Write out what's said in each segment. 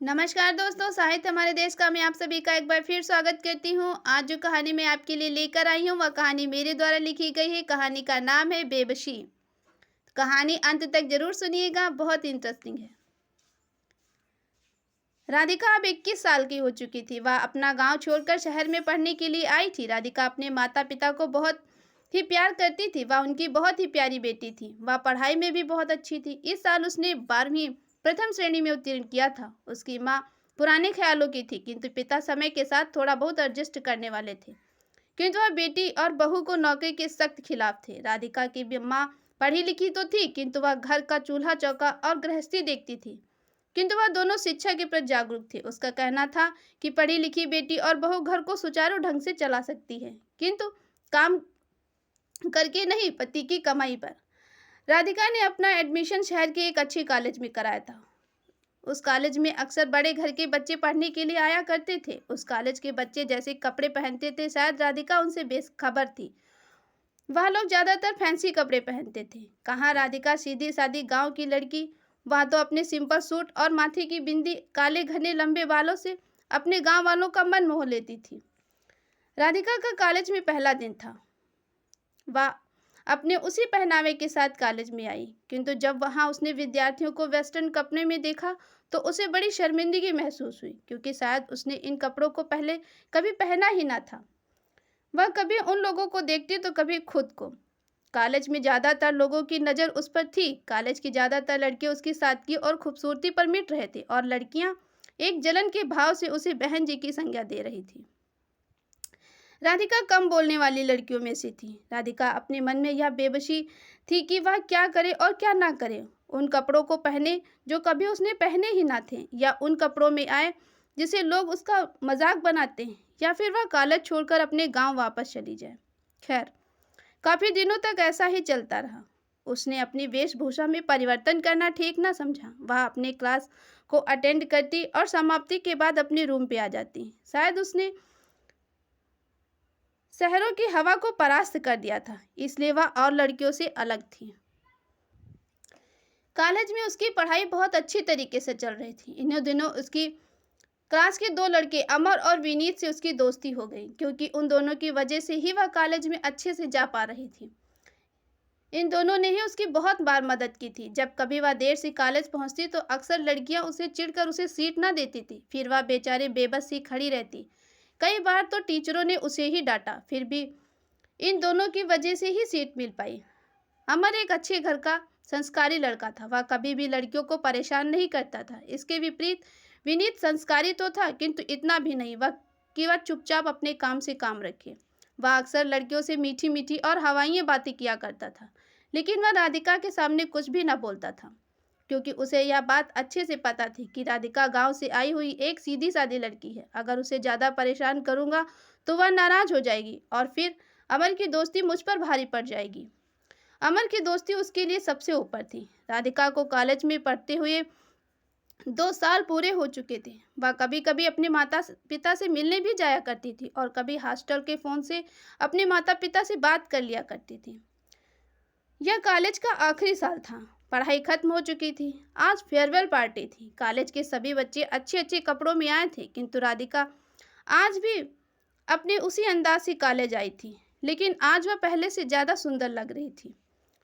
नमस्कार दोस्तों, साहित्य हमारे देश का मैं आप सभी का एक बार फिर स्वागत करती हूँ। आज जो कहानी मैं आपके लिए लेकर आई हूँ वह कहानी मेरे द्वारा लिखी गई है। कहानी का नाम है बेबसी। कहानी अंत तक जरूर सुनिएगा, बहुत इंटरेस्टिंग है। राधिका अब 21 साल की हो चुकी थी। वह अपना गांव छोड़कर शहर में पढ़ने के लिए आई थी। राधिका अपने माता पिता को बहुत ही प्यार करती थी। वह उनकी बहुत ही प्यारी बेटी थी। वह पढ़ाई में भी बहुत अच्छी थी। इस साल उसने 12वीं प्रथम श्रेणी में उत्तीर्ण किया था। उसकी माँ पुराने ख्यालों की थी, किंतु पिता समय के साथ थोड़ा बहुत एडजस्ट करने वाले थे। किंतु वह बेटी और बहू को नौकरी के सख्त खिलाफ थे। राधिका की भी माँ पढ़ी लिखी तो थी, किंतु वह घर का चूल्हा चौका और गृहस्थी देखती थी। किंतु वह दोनों शिक्षा के प्रति जागरूक थे। उसका कहना था कि पढ़ी लिखी बेटी और बहू घर को सुचारू ढंग से चला सकती है, किंतु काम करके नहीं, पति की कमाई पर। राधिका ने अपना एडमिशन शहर के एक अच्छे कॉलेज में कराया था। उस कॉलेज में अक्सर बड़े घर के बच्चे पढ़ने के लिए आया करते थे। उस कॉलेज के बच्चे जैसे कपड़े पहनते थे, शायद राधिका उनसे बेखबर थी। वह लोग ज्यादातर फैंसी कपड़े पहनते थे। कहाँ राधिका सीधी सादी गांव की लड़की, वह तो अपने सिंपल सूट और माथे की बिंदी, काले घने लंबे बालों से अपने गांव वालों का मन मोह लेती थी। राधिका का कॉलेज में पहला दिन था। वह अपने उसी पहनावे के साथ कॉलेज में आई, किंतु जब वहां उसने विद्यार्थियों को वेस्टर्न कपड़े में देखा तो उसे बड़ी शर्मिंदगी महसूस हुई, क्योंकि शायद उसने इन कपड़ों को पहले कभी पहना ही ना था। वह कभी उन लोगों को देखती तो कभी खुद को। कॉलेज में ज्यादातर लोगों की नज़र उस पर थी। कॉलेज की ज्यादातर लड़कियां उसकी सादगी और खूबसूरती पर मिट रहे थे, और लड़कियां एक जलन के भाव से उसे बहन जी की संज्ञा दे रही थी। राधिका कम बोलने वाली लड़कियों में से थी। राधिका अपने मन में यह बेबसी थी कि वह क्या करे और क्या ना करे। उन कपड़ों को पहने जो कभी उसने पहने ही ना थे, या उन कपड़ों में आए जिसे लोग उसका मजाक बनाते हैं, या फिर वह कॉलेज छोड़कर अपने गांव वापस चली जाए। खैर, काफी दिनों तक ऐसा ही चलता रहा। उसने अपनी वेशभूषा में परिवर्तन करना ठीक ना समझा। वह अपने क्लास को अटेंड करती और समाप्ति के बाद अपने रूम पे आ जाती। शायद उसने शहरों की हवा को परास्त कर दिया था, इसलिए वह और लड़कियों से अलग थी। कॉलेज में उसकी पढ़ाई बहुत अच्छी तरीके से चल रही थी। इन्हीं दिनों उसकी क्लास के दो लड़के अमर और विनीत से उसकी दोस्ती हो गई, क्योंकि उन दोनों की वजह से ही वह कॉलेज में अच्छे से जा पा रही थी। इन दोनों ने ही उसकी बहुत बार मदद की थी। जब कभी वह देर से कॉलेज पहुंचती तो अक्सर लड़कियां उसे चिढ़कर उसे सीट न देती थी। फिर वह बेचारे बेबस सी खड़ी रहती। कई बार तो टीचरों ने उसे ही डांटा, फिर भी इन दोनों की वजह से ही सीट मिल पाई। अमर एक अच्छे घर का संस्कारी लड़का था। वह कभी भी लड़कियों को परेशान नहीं करता था। इसके विपरीत विनीत संस्कारी तो था, किंतु इतना भी नहीं वह कि वह चुपचाप अपने काम से काम रखे। वह अक्सर लड़कियों से मीठी मीठी और हवाई बातें किया करता था, लेकिन वह राधिका के सामने कुछ भी न बोलता था, क्योंकि उसे यह बात अच्छे से पता थी कि राधिका गांव से आई हुई एक सीधी सादी लड़की है। अगर उसे ज़्यादा परेशान करूंगा तो वह नाराज हो जाएगी, और फिर अमर की दोस्ती मुझ पर भारी पड़ जाएगी। अमर की दोस्ती उसके लिए सबसे ऊपर थी। राधिका को कॉलेज में पढ़ते हुए 2 साल पूरे हो चुके थे। वह कभी कभी अपने माता पिता से मिलने भी जाया करती थी, और कभी हॉस्टल के फ़ोन से अपने माता पिता से बात कर लिया करती थी। यह कॉलेज का आखिरी साल था। पढ़ाई खत्म हो चुकी थी। आज फेयरवेल पार्टी थी। कॉलेज के सभी बच्चे अच्छे अच्छे कपड़ों में आए थे, किंतु राधिका आज भी अपने उसी अंदाज से कॉलेज आई थी, लेकिन आज वह पहले से ज़्यादा सुंदर लग रही थी।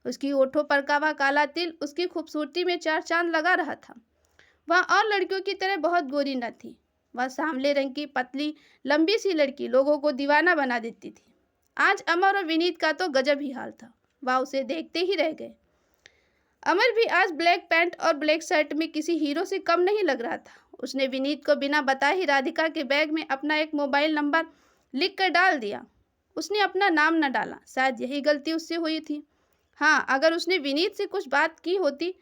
उसकी ओठों पर का वह काला तिल उसकी खूबसूरती में चार चांद लगा रहा था। वह और लड़कियों की तरह बहुत गोरी न थी। वह सांवले रंग की पतली लंबी सी लड़की लोगों को दीवाना बना देती थी। आज अमर और विनीत का तो गजब ही हाल था। वह उसे देखते ही रह गए। अमर भी आज ब्लैक पैंट और ब्लैक शर्ट में किसी हीरो से कम नहीं लग रहा था। उसने विनीत को बिना बताए ही राधिका के बैग में अपना एक मोबाइल नंबर लिख कर डाल दिया। उसने अपना नाम न डाला। शायद यही गलती उससे हुई थी। हाँ, अगर उसने विनीत से कुछ बात की होती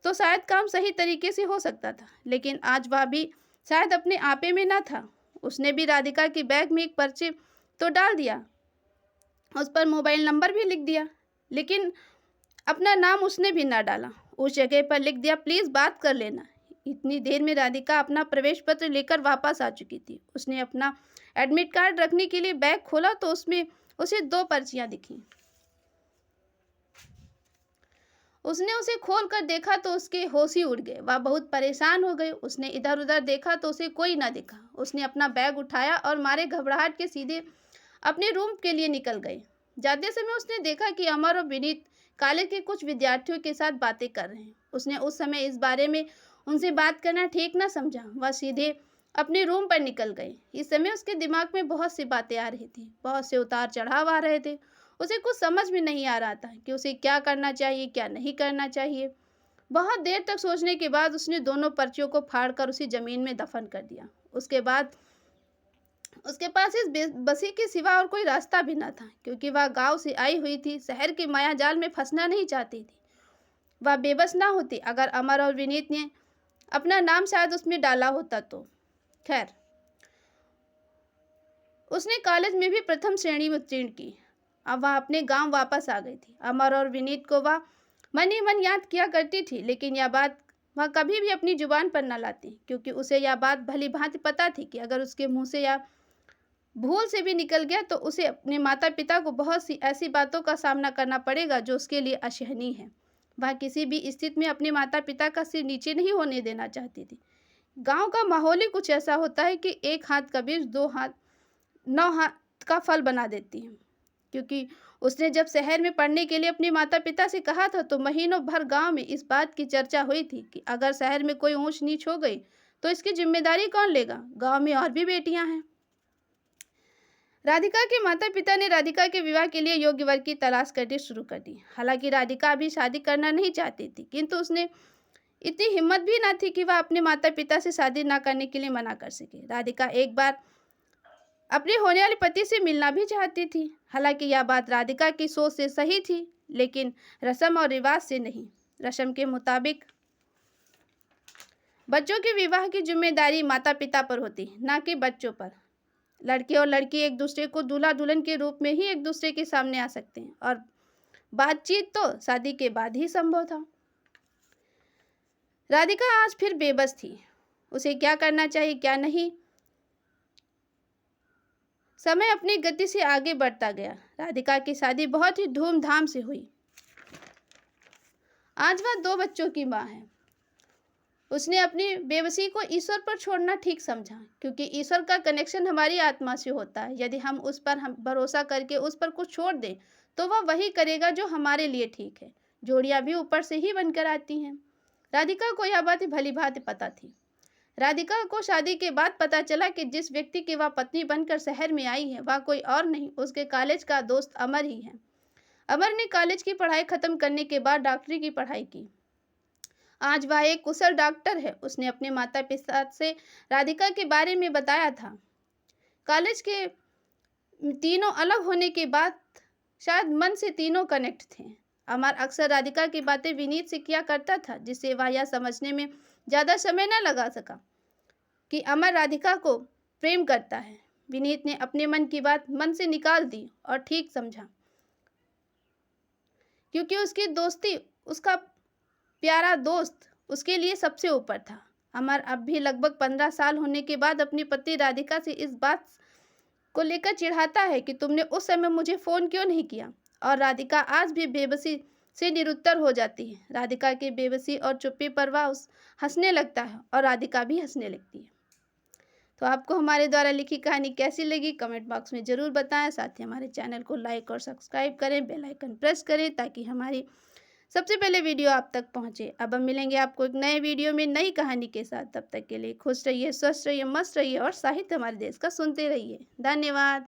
तो शायद काम सही तरीके से हो सकता था, लेकिन आज वह भी शायद अपने आपे में न था। उसने भी राधिका के बैग में एक पर्चे तो डाल दिया, उस पर मोबाइल नंबर भी लिख दिया, लेकिन अपना नाम उसने भी ना डाला। उस जगह पर लिख दिया, प्लीज़ बात कर लेना। इतनी देर में राधिका अपना प्रवेश पत्र लेकर वापस आ चुकी थी। उसने अपना एडमिट कार्ड रखने के लिए बैग खोला तो उसमें उसे 2 पर्चियां दिखीं। उसने उसे खोल कर देखा तो उसके होश ही उड़ गए। वह बहुत परेशान हो गई। उसने इधर उधर देखा तो उसे कोई ना दिखा। उसने अपना बैग उठाया और मारे घबराहट के सीधे अपने रूम के लिए निकल गई। जाते समय उसने देखा कि अमर और विनीत कॉलेज के कुछ विद्यार्थियों के साथ बातें कर रहे हैं। उसने उस समय इस बारे में उनसे बात करना ठीक ना समझा। वह सीधे अपने रूम पर निकल गई। इस समय उसके दिमाग में बहुत सी बातें आ रही थी, बहुत से उतार चढ़ाव आ रहे थे। उसे कुछ समझ में नहीं आ रहा था कि उसे क्या करना चाहिए, क्या नहीं करना चाहिए। बहुत देर तक सोचने के बाद उसने दोनों पर्चियों को फाड़कर उसी जमीन में दफन कर दिया। उसके बाद उसके पास इस बसी के सिवा और कोई रास्ता भी न था, क्योंकि वह गांव से आई हुई थी, शहर के माया जाल में फंसना नहीं चाहती थी। वह बेबस ना होती अगर अमर और विनीत ने अपना नाम शायद उसमें डाला होता तो। खैर, उसने कॉलेज में भी प्रथम श्रेणी में उत्तीर्ण की। अब वह अपने गांव वापस आ गई थी। अमर और विनीत को वह मन ही मन याद किया करती थी, लेकिन यह बात वह कभी भी अपनी जुबान पर न लाती, क्योंकि उसे यह बात भली भांति पता थी कि अगर उसके मुंह से या भूल से भी निकल गया तो उसे अपने माता पिता को बहुत सी ऐसी बातों का सामना करना पड़ेगा जो उसके लिए असहनीय है। वह किसी भी स्थिति में अपने माता पिता का सिर नीचे नहीं होने देना चाहती थी। गांव का माहौल ही कुछ ऐसा होता है कि एक हाथ का बीज दो हाथ 9 हाथ का फल बना देती है। क्योंकि उसने जब शहर में पढ़ने के लिए अपने माता पिता से कहा था तो महीनों भर गांव में इस बात की चर्चा हुई थी कि अगर शहर में कोई ऊंच नीच हो गई तो इसकी जिम्मेदारी कौन लेगा। गांव में और भी बेटियां हैं। राधिका के माता पिता ने राधिका के विवाह के लिए योग्य वर्ग की तलाश करनी शुरू कर दी। हालांकि राधिका अभी शादी करना नहीं चाहती थी, किंतु उसने इतनी हिम्मत भी ना थी कि वह अपने माता पिता से शादी ना करने के लिए मना कर सके। राधिका एक बार अपने होने वाले पति से मिलना भी चाहती थी। हालांकि यह बात राधिका की सोच से सही थी, लेकिन रस्म और रिवाज से नहीं। रस्म के मुताबिक बच्चों के विवाह की जिम्मेदारी माता पिता पर होती, ना कि बच्चों पर। लड़के और लड़की एक दूसरे को दूल्हा दुल्हन के रूप में ही एक दूसरे के सामने आ सकते हैं, और बातचीत तो शादी के बाद ही संभव था। राधिका आज फिर बेबस थी। उसे क्या करना चाहिए, क्या नहीं। समय अपनी गति से आगे बढ़ता गया। राधिका की शादी बहुत ही धूमधाम से हुई। आज वह 2 बच्चों की मां है। उसने अपनी बेबसी को ईश्वर पर छोड़ना ठीक समझा, क्योंकि ईश्वर का कनेक्शन हमारी आत्मा से होता है। यदि हम उस पर भरोसा करके उस पर कुछ छोड़ दें तो वह वही करेगा जो हमारे लिए ठीक है। जोड़ियां भी ऊपर से ही बनकर आती हैं। राधिका को यह बात भली भांति पता थी। राधिका को शादी के बाद पता चला कि जिस व्यक्ति की वह पत्नी बनकर शहर में आई है वह कोई और नहीं, उसके कॉलेज का दोस्त अमर ही है। अमर ने कॉलेज की पढ़ाई खत्म करने के बाद डॉक्टरी की पढ़ाई की। आज वह एक कुशल डॉक्टर है। उसने अपने माता पिता से राधिका के बारे में बताया था। कॉलेज के तीनों अलग होने के बाद शायद मन से तीनों कनेक्ट थे। अमर अक्सर राधिका की बातें विनीत से किया करता था, जिससे वह यह समझने में ज़्यादा समय न लगा सका कि अमर राधिका को प्रेम करता है। विनीत ने अपने मन की बात मन से निकाल दी और ठीक समझा, क्योंकि उसकी दोस्ती, उसका प्यारा दोस्त उसके लिए सबसे ऊपर था। अमर अब भी लगभग 15 साल होने के बाद अपनी पत्नी राधिका से इस बात को लेकर चिढ़ाता है कि तुमने उस समय मुझे फ़ोन क्यों नहीं किया। और राधिका आज भी बेबसी से निरुत्तर हो जाती है। राधिका की बेबसी और चुप्पी पर वह हंसने लगता है और राधिका भी हंसने लगती है। तो आपको हमारे द्वारा लिखी कहानी कैसी लगी कमेंट बॉक्स में ज़रूर बताएं। साथ ही हमारे चैनल को लाइक और सब्सक्राइब करें, बेल आइकन प्रेस करें ताकि हमारी सबसे पहले वीडियो आप तक पहुंचे। अब हम मिलेंगे आपको एक नए वीडियो में नई कहानी के साथ। तब तक के लिए खुश रहिए, स्वस्थ रहिए, मस्त रहिए और साहित्य हमारे देश का सुनते रहिए। धन्यवाद।